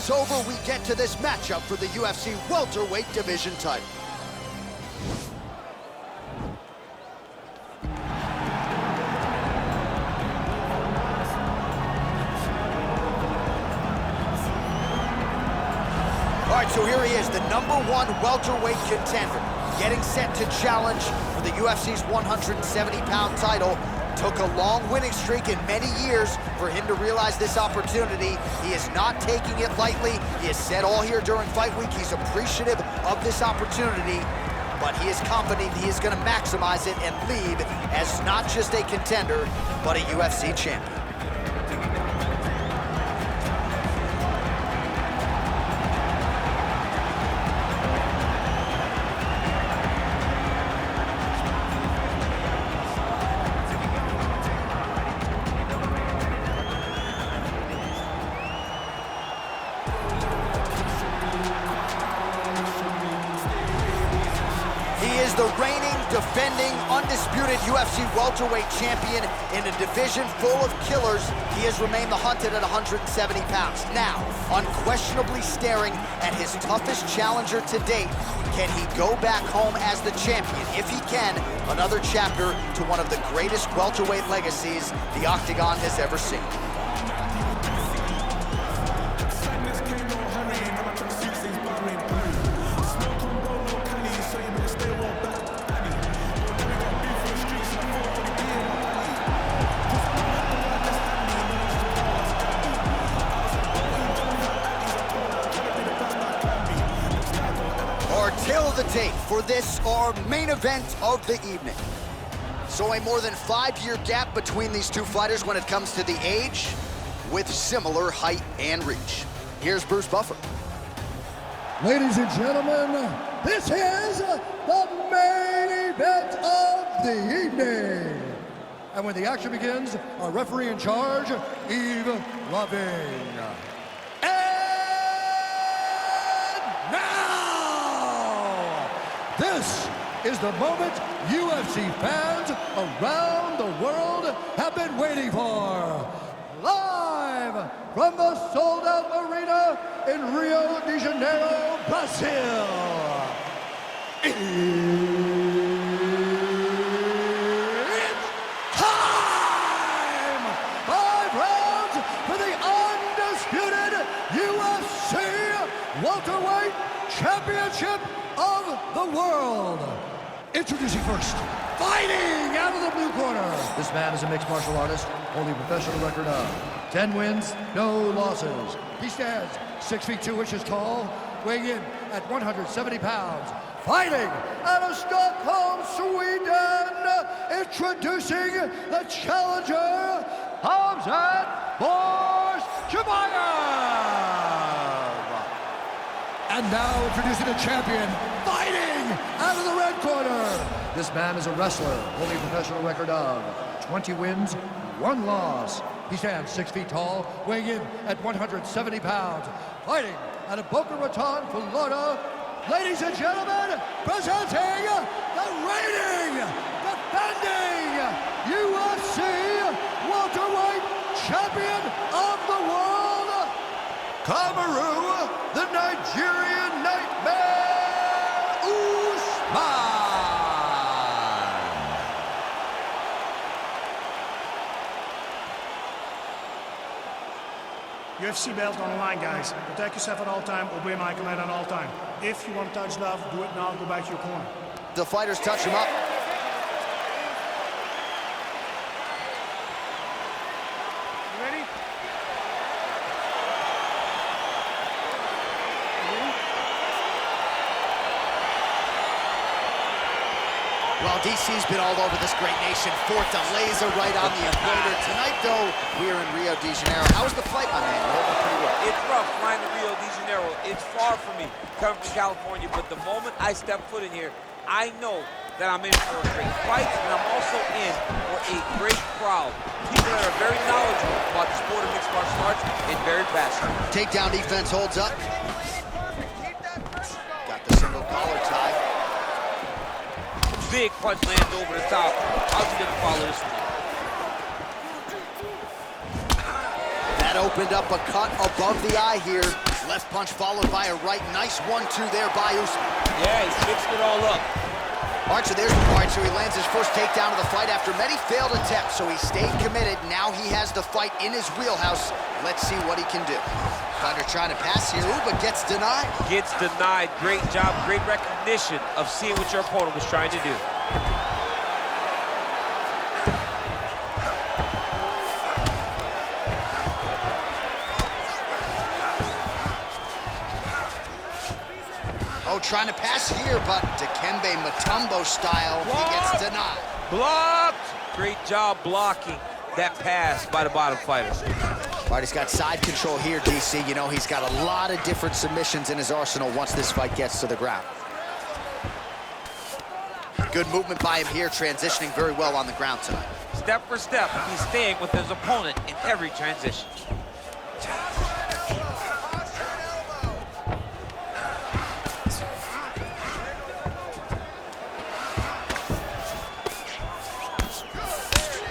it's over, we get to this matchup for the UFC welterweight division title. All right, so here he is, the #1 welterweight contender, getting set to challenge for the UFC's 170-pound title. Took a long winning streak in many years for him to realize this opportunity. He is not taking it lightly. He has said all here during fight week he's appreciative of this opportunity, but he is confident he is going to maximize it and leave as not just a contender, but a UFC champion. The reigning, defending, undisputed UFC welterweight champion in a division full of killers. He has remained the hunted at 170 pounds. Now, unquestionably staring at his toughest challenger to date. Can he go back home as the champion? If he can, another chapter to one of the greatest welterweight legacies the Octagon has ever seen. Till the tape for this, our main event of the evening. So a more than 5-year gap between these two fighters when it comes to the age, with similar height and reach. Here's Bruce Buffer. Ladies and gentlemen, this is the main event of the evening. And when the action begins, our referee in charge, Yves Lavigne. This is the moment UFC fans around the world have been waiting for. Live from the sold-out arena in Rio de Janeiro, Brazil. It's time! 5 rounds for the undisputed UFC welterweight championship of the world. Introducing first, fighting out of the blue corner. This man is a mixed martial artist, holding a professional record of 10 wins, no losses. He stands 6 feet 2 inches tall, weighing in at 170 pounds. Fighting out of Stockholm, Sweden. Introducing the challenger, Khamzat Chimaev. And now introducing the champion, fighting out of the red corner. This man is a wrestler, holding a professional record of 20 wins, 1 loss. He stands 6 feet tall, weighing in at 170 pounds. Fighting out of Boca Raton, Florida. Ladies and gentlemen, presenting the reigning, defending UFC welterweight champion of the world, Kamarudeen, the Nigerian Nightmare, Usman. UFC belt on the line, guys. Protect yourself at all time, obey my command at all time. If you want to touch love, do it now, go back to your corner. The fighters touch him up. You ready? Well, DC's been all over this great nation. Fort de laser right on the equator. Tonight, though, we are in Rio de Janeiro. How was the flight, my man? You're holding up pretty well. It's rough flying to Rio de Janeiro. It's far from me, coming from California, but the moment I step foot in here, I know that I'm in for a great fight, and I'm also in for a great crowd. People that are very knowledgeable about the sport of mixed martial arts and very passionate. Takedown defense holds up. Got the single collar tie. Big punch lands over the top. How's he gonna follow this one? That opened up a cut above the eye here. left punch followed by a right. Nice 1-2 there by Usman. Yeah, he's fixing it all up. All right, so he lands his first takedown of the fight after many failed attempts, so he stayed committed. Now he has the fight in his wheelhouse. Let's see what he can do. Fighter trying to pass here, ooh, but gets denied. Gets denied. Great job, great recognition of seeing what your opponent was trying to do. Oh, trying to pass here, but Dikembe Mutombo style, he gets denied. Blocked! Great job blocking that pass by the bottom fighter. All right, he's got side control here, DC. You know, he's got a lot of different submissions in his arsenal once this fight gets to the ground. Good movement by him here, transitioning very well on the ground tonight. Step for step, he's staying with his opponent in every transition.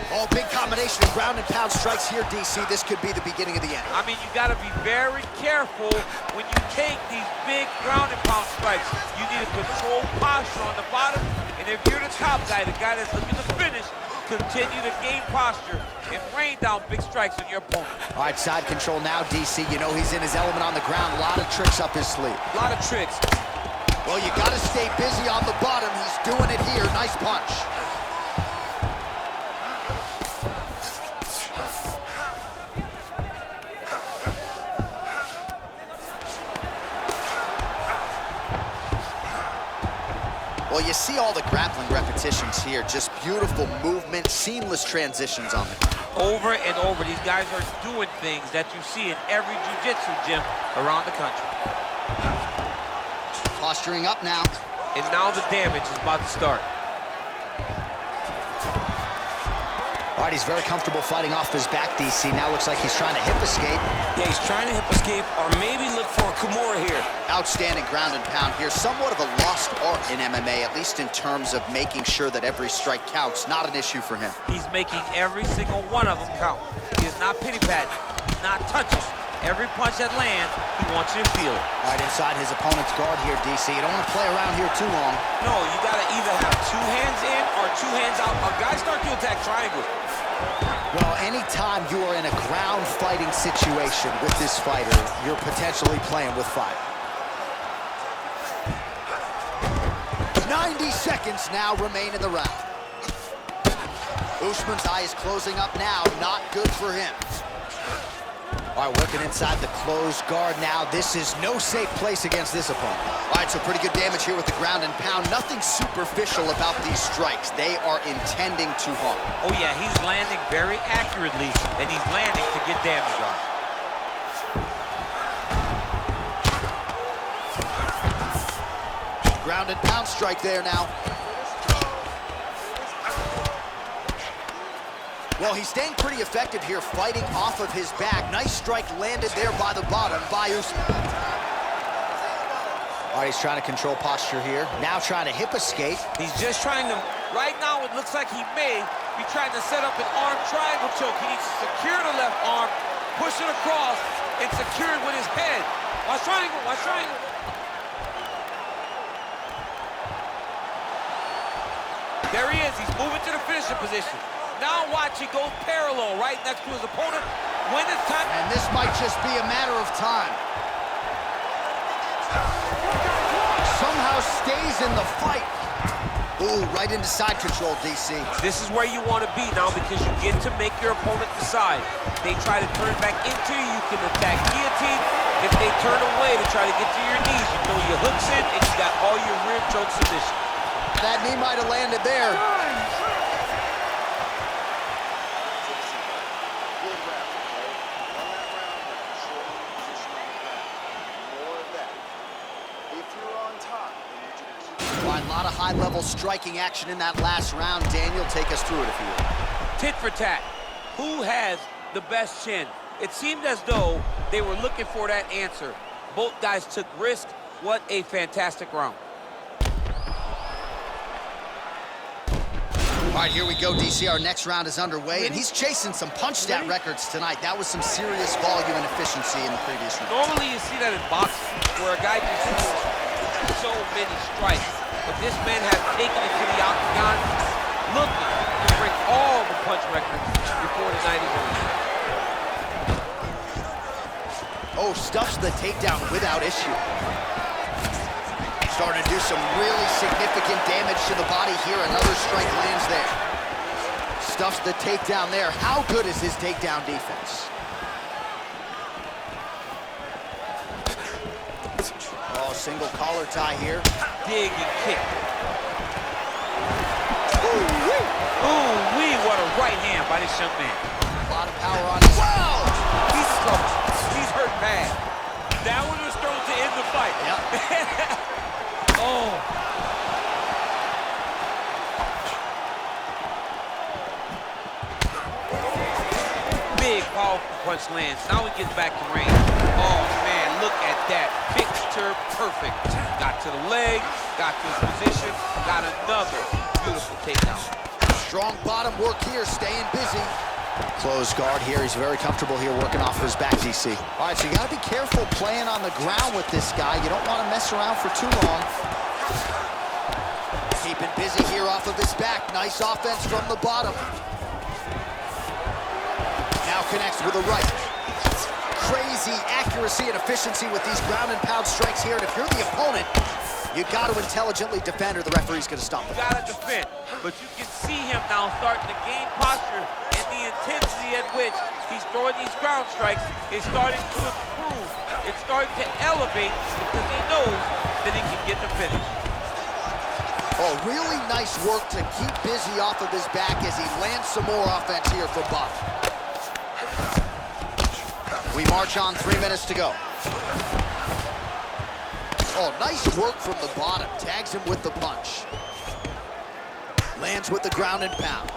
Oh, big combination of ground and pound strikes here, DC. This could be the beginning of the end. I mean, you got to be very careful when you take these big ground and pound strikes. You need a controlled posture on the bottom, and if you're the top guy, the guy that's looking to finish, continue to gain posture and rain down big strikes on your opponent. All right, side control now, DC. You know he's in his element on the ground. A lot of tricks up his sleeve. A lot of tricks. Well, you got to stay busy on the bottom. He's doing it here. Nice punch. Well, you see all the grappling repetitions here. Just beautiful movement, seamless transitions on it. Over and over, these guys are doing things that you see in every jiu-jitsu gym around the country. Posturing up now. And now the damage is about to start. All right, he's very comfortable fighting off his back, DC. Now looks like he's trying to hip escape. Yeah, he's trying to hip escape or maybe look for a Kimura here. Outstanding ground and pound here. Somewhat of a lost art in MMA, at least in terms of making sure that every strike counts. Not an issue for him. He's making every single one of them count. He is not pity-patting. He's not touching. Every punch that lands, he wants you to feel it. All right, inside his opponent's guard here, DC. You don't want to play around here too long. No, you got to either have two hands in or two hands out. Our guys start to attack triangles. Well, anytime you are in a ground fighting situation with this fighter, you're potentially playing with fire. 90 seconds now remain in the round. Usman's eye is closing up now. Not good for him. All right, working inside the closed guard now. This is no safe place against this opponent. All right, so pretty good damage here with the ground and pound. Nothing superficial about these strikes. They are intending to harm. Oh, yeah, he's landing very accurately, and he's landing to get damage on. Ground and pound strike there now. Well, he's staying pretty effective here, fighting off of his back. Nice strike landed there by the bottom by Usman. All right, he's trying to control posture here. Now trying to hip escape. He's just trying to, right now it looks like he may be trying to set up an arm triangle choke. He needs to secure the left arm, push it across, and secure it with his head. Watch triangle, watch triangle. There he is, he's moving to the finishing position. Now watch, he goes parallel right next to his opponent. When it's time. And this might just be a matter of time. Somehow stays in the fight. Ooh, right into side control, DC. This is where you want to be now because you get to make your opponent decide. They try to turn it back into you, you can attack guillotine. If they turn away to try to get to your knees, you throw your hooks in and you got all your rear choke submission. That knee might have landed there. A lot of high-level striking action in that last round. Daniel, take us through it if you will. Tit for tat. Who has the best chin? It seemed as though they were looking for that answer. Both guys took risk. What a fantastic round. All right, here we go, DC. Our next round is underway, and he's chasing some punch stat records tonight. That was some serious volume and efficiency in the previous round. Normally you see that in boxing, where a guy can throw so many strikes. But this man has taken it to the octagon, looking to break all the punch records before the night is over. Oh, stuffs the takedown without issue. Starting to do some really significant damage to the body here. Another strike lands there. Stuffs the takedown there. How good is his takedown defense? Oh, single collar tie here. Dig and kick. Ooh-wee! Ooh-wee, what a right hand by this young man. A lot of power on his... Wow! He's trouble. He's hurt bad. That one was thrown to end the fight. Yep. Oh. Big, powerful punch lands. Now he gets back to range. Oh, man, look at that. Picture perfect. Got to the leg, got to his position, got another beautiful takedown. Strong bottom work here, staying busy. Closed guard here. He's very comfortable here working off of his back, DC. All right, so you got to be careful playing on the ground with this guy. You don't want to mess around for too long. Keeping busy here off of his back. Nice offense from the bottom. Now connects with a right. Crazy accuracy and efficiency with these ground and pound strikes here. And if you're the opponent, you got to intelligently defend or the referee's going to stop it. You got to defend, but you can see him now starting to gain posture, and the intensity at which he's throwing these ground strikes is starting to improve. It's starting to elevate because he knows that he can get the finish. Oh, really nice work to keep busy off of his back as he lands some more offense here from Bob. We march on, 3 minutes to go. Oh, nice work from the bottom. Tags him with the punch. Lands with the ground and pound.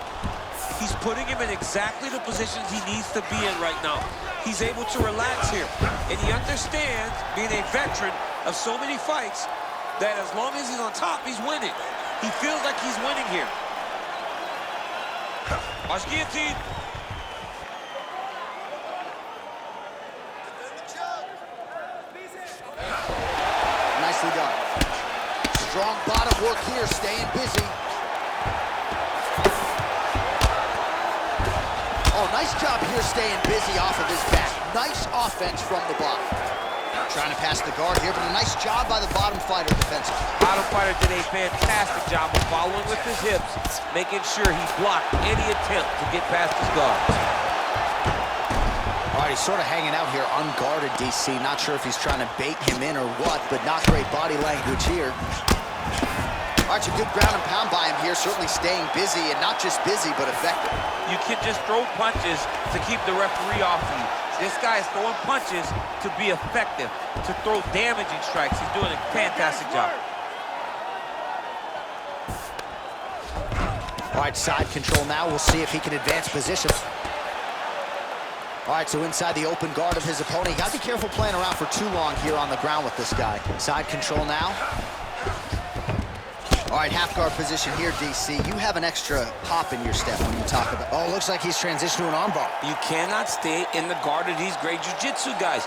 He's putting him in exactly the positions he needs to be in right now. He's able to relax here, and he understands, being a veteran of so many fights, that as long as he's on top, he's winning. He feels like he's winning here. Watch guillotine. Nicely done. Strong bottom work here, staying busy. Oh, nice job here staying busy off of his back. Nice offense from the bottom. Trying to pass the guard here, but a nice job by the bottom fighter defensively. Bottom fighter did a fantastic job of following with his hips, making sure he blocked any attempt to get past his guards. All right, he's sort of hanging out here unguarded, DC. Not sure if he's trying to bait him in or what, but not great body language here. All right, a good ground and pound by him here, certainly staying busy, and not just busy, but effective. You can just throw punches to keep the referee off you. This guy is throwing punches to be effective, to throw damaging strikes. He's doing a fantastic job. All right, side control now. We'll see if he can advance position. All right, so inside the open guard of his opponent. You got to be careful playing around for too long here on the ground with this guy. Side control now. All right, half guard position here, DC. You have an extra pop in your step when you talk about... Oh, looks like he's transitioned to an armbar. You cannot stay in the guard of these great jiu-jitsu guys.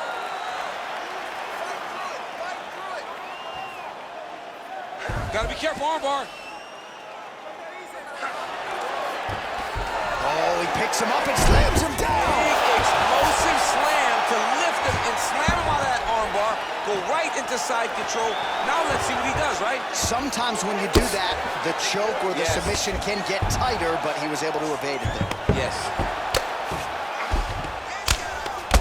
Gotta be careful, armbar. Oh, he picks him up and slams him down. Big explosive slam to lift him and slam him on that armbar. Go right into side control. Now let's see what he does, right? Sometimes when you do that, the choke or the submission can get tighter, but he was able to evade it there. Yes.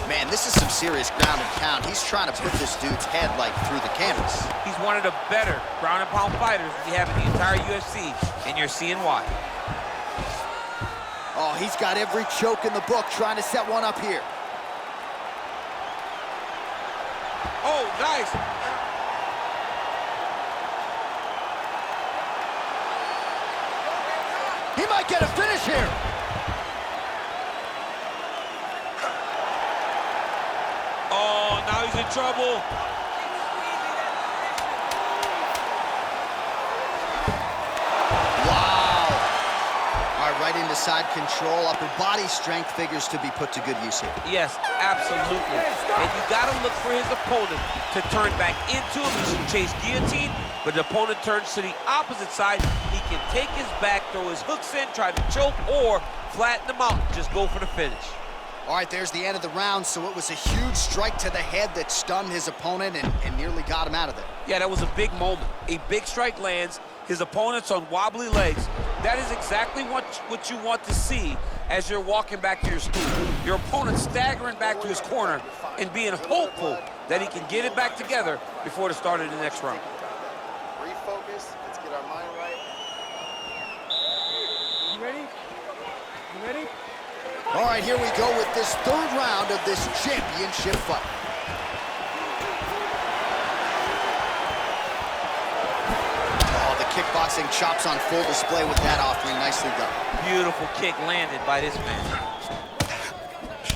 Man, this is some serious ground and pound. He's trying to put this dude's head, like, through the canvas. He's one of the better ground and pound fighters we have in the entire UFC, and you're seeing why. Oh, he's got every choke in the book, trying to set one up here. Oh, nice. He might get a finish here. Oh, now he's in trouble. Wow. into side control. Upper body strength figures to be put to good use here. Yes, absolutely. And you got to look for his opponent to turn back into him. He should chase guillotine, but the opponent turns to the opposite side. He can take his back, throw his hooks in, try to choke, or flatten him out and just go for the finish. All right, there's the end of the round, so it was a huge strike to the head that stunned his opponent and nearly got him out of there. Yeah, that was a big moment. A big strike lands, his opponent's on wobbly legs. That is exactly what you want to see as you're walking back to your stool. Your opponent staggering back to his corner and being hopeful that he can get it back together before the start of the next round. Refocus, let's get our mind right. You ready? You ready? All right, here we go with this third round of this championship fight. Oh, the kickboxing chops on full display with that offering. Nicely done. Beautiful kick landed by this man.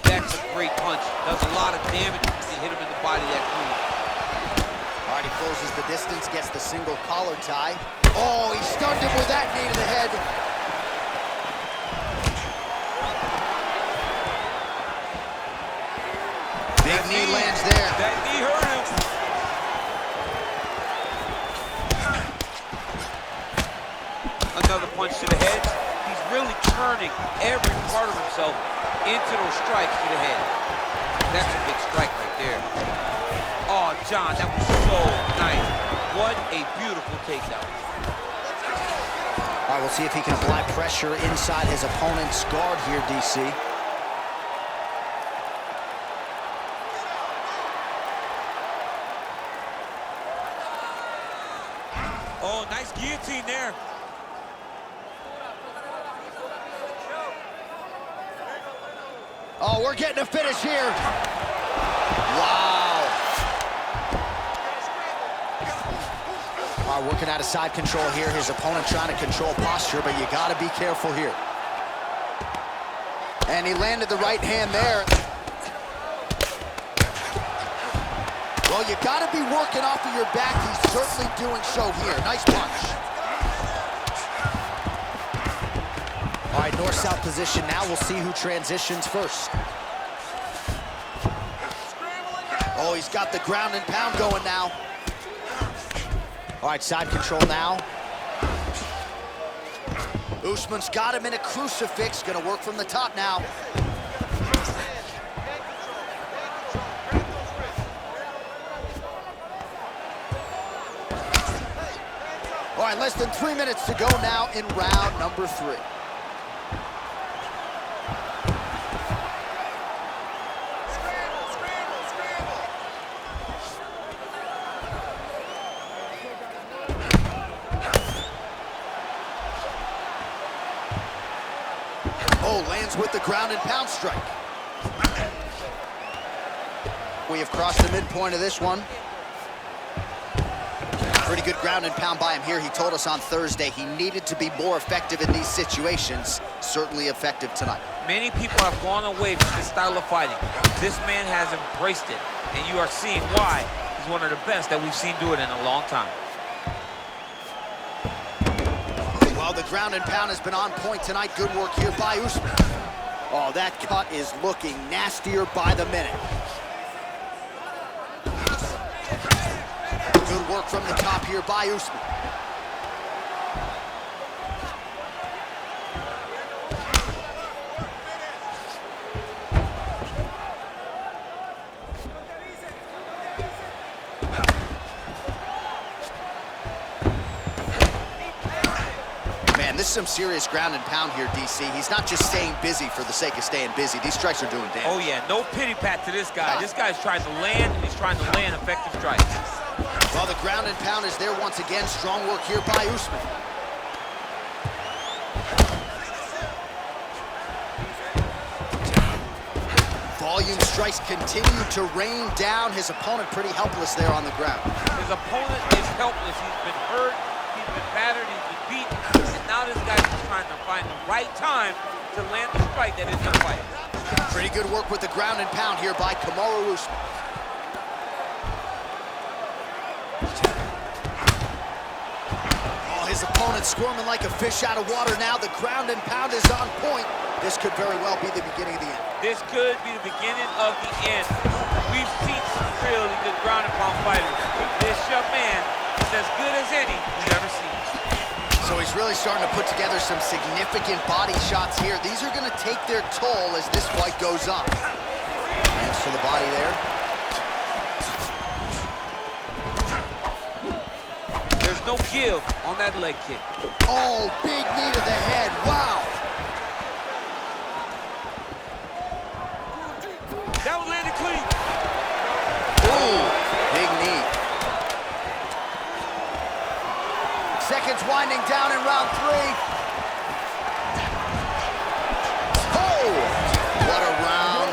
That's a great punch. Does a lot of damage if you hit him in the body that clean. All right, he closes the distance, gets the single collar tie. Oh, he stunned him with that knee to the head. Big knee lands there. That knee hurt him. Another punch to the head. He's really turning every part of himself into those strikes to the head. That's a big strike right there. Oh, John, that was so nice. What a beautiful takedown. All right, we'll see if he can apply pressure inside his opponent's guard here, DC. Oh, nice guillotine there. Oh, we're getting a finish here. Wow. All right, working out of side control here. His opponent trying to control posture, but you got to be careful here. And he landed the right hand there. Well, you got to be working off of your back. He's certainly doing so here. Nice punch. All right, north-south position now. We'll see who transitions first. Oh, he's got the ground and pound going now. All right, side control now. Usman's got him in a crucifix. Gonna work from the top now. All right, less than 3 minutes to go now in round number 3. Oh, lands with the ground and pound strike. We have crossed the midpoint of this one. Pretty good ground and pound by him here. He told us on Thursday he needed to be more effective in these situations. Certainly effective tonight. Many people have gone away from this style of fighting. This man has embraced it, and you are seeing why he's one of the best that we've seen do it in a long time. Well, the ground and pound has been on point tonight. Good work here by Usman. Oh, that cut is looking nastier by the minute. Good work from the top here by Usman. Man, this is some serious ground and pound here, DC. He's not just staying busy for the sake of staying busy. These strikes are doing damage. Oh, yeah, no pity pat to this guy. This guy's trying to land, and he's trying to land effective strikes. Well, the ground and pound is there once again. Strong work here by Usman. Volume strikes continue to rain down. His opponent pretty helpless there on the ground. His opponent is helpless. He's been hurt, he's been battered, he's been beaten, and now this guy's just trying to find the right time to land the strike that is the fight. Pretty good work with the ground and pound here by Kamarudeen Usman. His opponent squirming like a fish out of water now. The ground and pound is on point. This could very well be the beginning of the end. This could be the beginning of the end. We've seen some really good ground and pound fighters. This young man is as good as any we've ever seen. So he's really starting to put together some significant body shots here. These are going to take their toll as this fight goes on. Hands to the body there. There's no give on that leg kick. Oh, big knee to the head. Wow. That one landed clean. Ooh, big knee. Seconds winding down in round 3. Oh, what a round.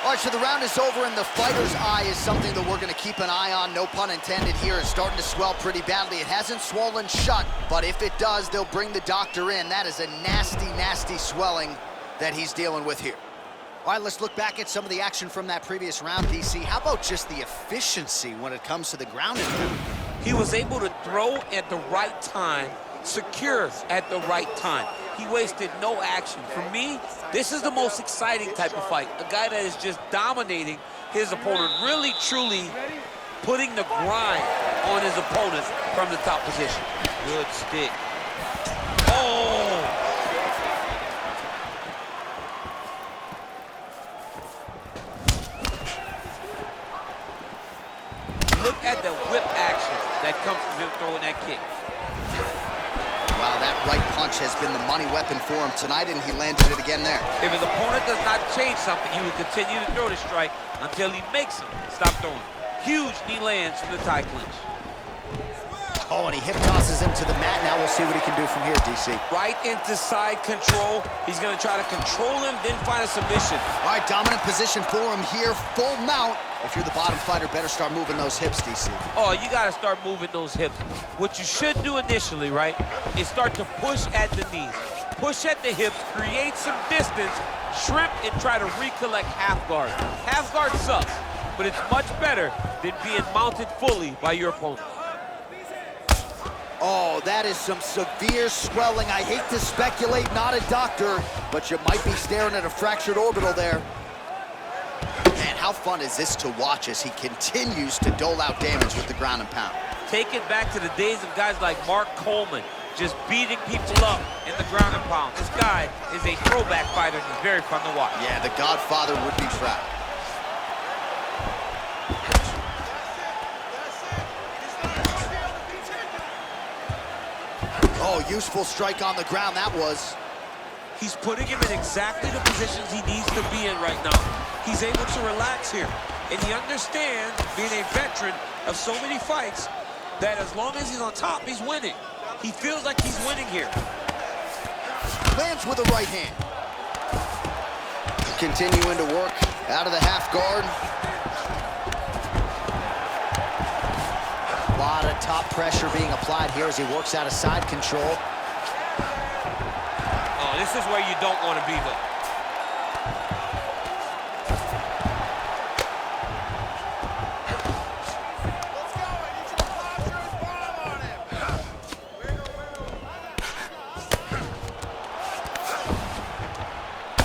All right, so the round is over, and the fighter's eye is something that we're going to keep an eye on, no pun intended here. It's starting to swell pretty badly. It hasn't swollen shut, but if it does, they'll bring the doctor in. That is a nasty, nasty swelling that he's dealing with here. All right, let's look back at some of the action from that previous round, DC. How about just the efficiency when it comes to the ground and pound? He was able to throw at the right time, secure at the right time. He wasted no action. For me, this is the most exciting type of fight. A guy that is just dominating his opponent, really, truly putting the grind on his opponent from the top position. Good stick. Oh! Look at the whip action that comes from him throwing that kick. Wow, that right punch has been the money weapon for him tonight, and he landed it again there. If his opponent does not change something, he will continue to throw the strike until he makes him stop throwing. Huge knee lands from the tie clinch. Oh, and he hip tosses him to the mat. Now we'll see what he can do from here, DC. Right into side control. He's going to try to control him, then find a submission. All right, dominant position for him here. Full mount. If you're the bottom fighter, better start moving those hips, DC. Oh, you got to start moving those hips. What you should do initially, right, is start to push at the knees. Push at the hips, create some distance, shrimp, and try to recollect half guard. Half guard sucks, but it's much better than being mounted fully by your opponent. Oh, that is some severe swelling. I hate to speculate, not a doctor, but you might be staring at a fractured orbital there. Man, how fun is this to watch as he continues to dole out damage with the ground and pound? Take it back to the days of guys like Mark Coleman, just beating people up in the ground and pound. This guy is a throwback fighter, and he's very fun to watch. Yeah, the Godfather would be proud. Oh, useful strike on the ground, that was. He's putting him in exactly the positions he needs to be in right now. He's able to relax here. And he understands, being a veteran of so many fights, that as long as he's on top, he's winning. He feels like he's winning here. Lands with a right hand. Continuing to work out of the half guard. A lot of top pressure being applied here as he works out of side control. Oh, this is where you don't want to be, though.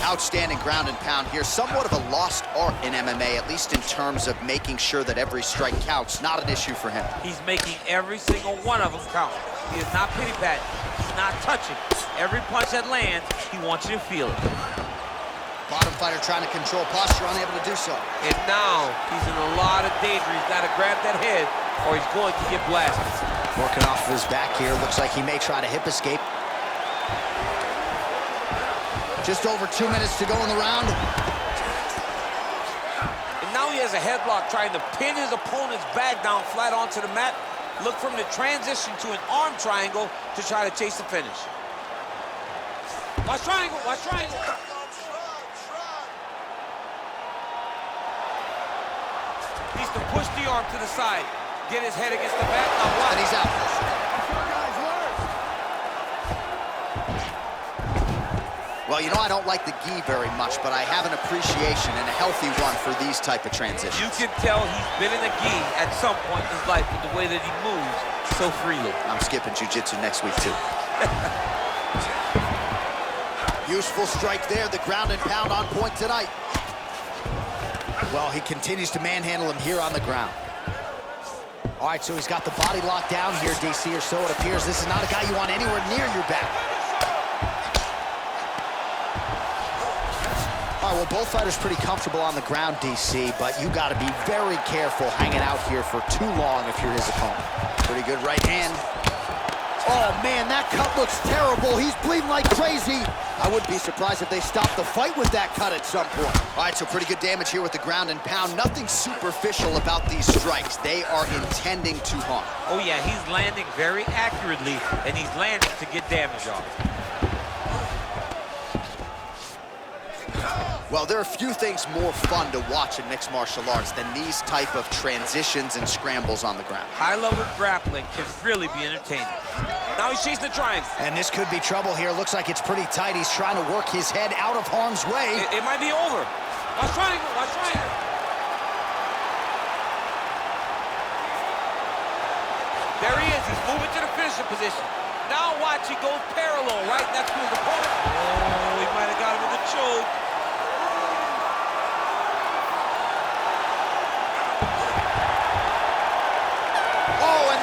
Outstanding ground and pound here. Somewhat of a lost art in MMA, at least in terms of making sure that every strike counts. Not an issue for him. He's making every single one of them count. He is not pity-patting. He's not touching. Every punch that lands, he wants you to feel it. Bottom fighter trying to control posture, unable to do so. And now, he's in a lot of danger. He's got to grab that head, or he's going to get blasted. Working off of his back here. Looks like he may try to hip escape. Just over 2 minutes to go in the round. And now he has a headlock trying to pin his opponent's back down flat onto the mat. Look for him to transition to an arm triangle to try to chase the finish. Watch triangle, watch triangle. Needs to push the arm to the side. Get his head against the back. Now watch. And he's out. Well, you know, I don't like the gi very much, but I have an appreciation and a healthy one for these type of transitions. You can tell he's been in a gi at some point in his life with the way that he moves so freely. I'm skipping jiu-jitsu next week, too. Useful strike there, the ground and pound on point tonight. Well, he continues to manhandle him here on the ground. All right, so he's got the body locked down here, DC, or so it appears. This is not a guy you want anywhere near your back. All right, well, both fighters pretty comfortable on the ground, DC, but you got to be very careful hanging out here for too long if you're his opponent. Pretty good right hand. Oh, man, that cut looks terrible. He's bleeding like crazy. I wouldn't be surprised if they stopped the fight with that cut at some point. All right, so pretty good damage here with the ground and pound. Nothing superficial about these strikes. They are intending to harm. Oh, yeah, he's landing very accurately, and he's landing to get damage off. Well, there are few things more fun to watch in mixed martial arts than these type of transitions and scrambles on the ground. High-level grappling can really be entertaining. Now he's chasing the triangle. And this could be trouble here. Looks like it's pretty tight. He's trying to work his head out of harm's way. It might be over. Watch triangle, watch triangle. There he is. He's moving to the finishing position. Now watch, he goes parallel, right? That's who's the opponent. Oh, he might have got him with a choke.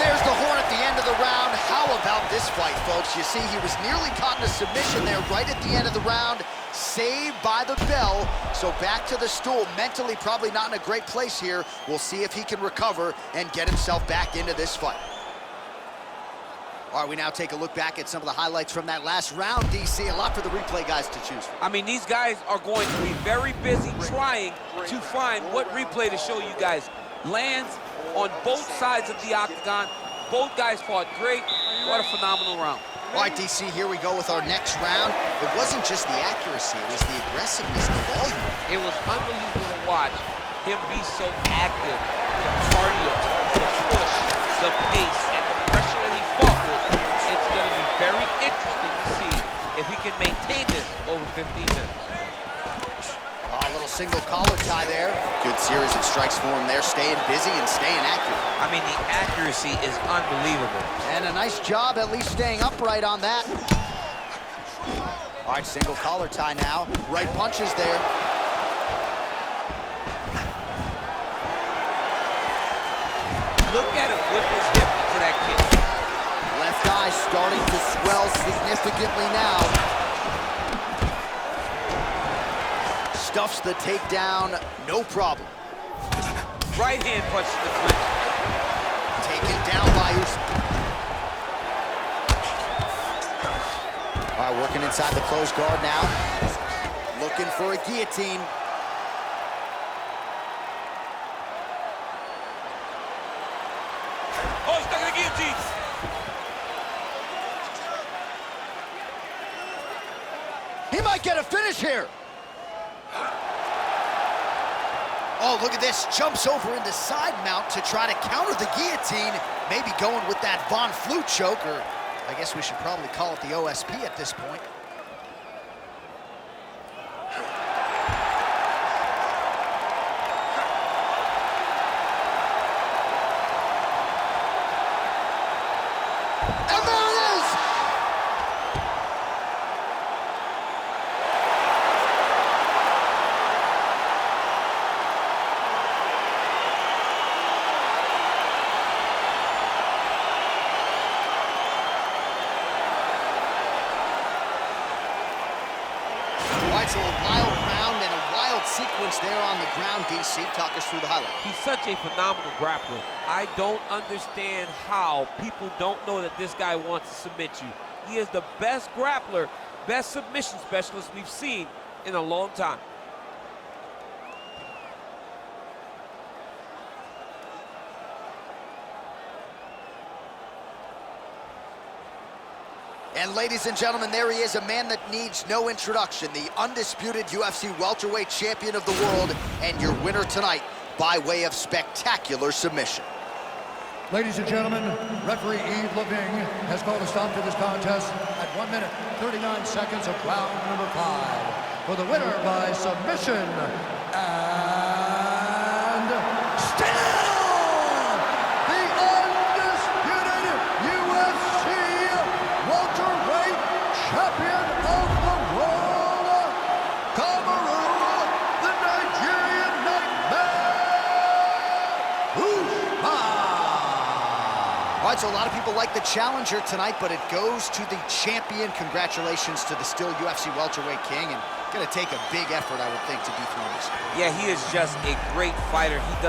There's the horn at the end of the round. How about this fight, folks? You see, he was nearly caught in a submission there right at the end of the round. Saved by the bell. So back to the stool. Mentally probably not in a great place here. We'll see if he can recover and get himself back into this fight. All right, we now take a look back at some of the highlights from that last round, DC. A lot for the replay guys to choose from. I mean, these guys are going to be very busy trying to find what replay to show you guys. Lands on both sides of the octagon. Both guys fought great. What a phenomenal round. All right, DC, here we go with our next round. It wasn't just the accuracy, it was the aggressiveness, the volume. It was unbelievable to watch him be so active. The cardio, the push, the pace, and the pressure that he fought with. It's going to be very interesting to see if he can maintain this over 15 minutes. A little single collar tie there. Good series of strikes for him there, staying busy and staying accurate. I mean, the accuracy is unbelievable. And a nice job at least staying upright on that. All right, single collar tie now. Right punches there. Look at him whip his hip into that kick. Left eye starting to swell significantly now. Stuffs the takedown, no problem. Right hand punch to the clinch. Taken down by Usman. All right, working inside the closed guard now. Looking for a guillotine. Oh, he's stuck in the guillotine. He might get a finish here. Oh, look at this. Jumps over into side mount to try to counter the guillotine. Maybe going with that Von Flue choke, or I guess we should probably call it the OSP at this point. And there it is! So a wild round and a wild sequence there on the ground, DC. Talk us through the highlight. He's such a phenomenal grappler. I don't understand how people don't know that this guy wants to submit you. He is the best grappler, best submission specialist we've seen in a long time. And ladies and gentlemen, there he is, a man that needs no introduction, the undisputed UFC welterweight champion of the world, and your winner tonight by way of spectacular submission. Ladies and gentlemen, referee Yves Leving has called a stop to this contest at 1 minute, 39 seconds of round number 5. For the winner by submission, and still the undisputed UFC welterweight champion of the world, Kamarudeen, the Nigerian Nightmare Usman. All right, so a lot of people like the challenger tonight, but it goes to the champion. Congratulations to the still UFC welterweight king, and gonna take a big effort, I would think, to dethrone this. Yeah, he is just a great fighter. He does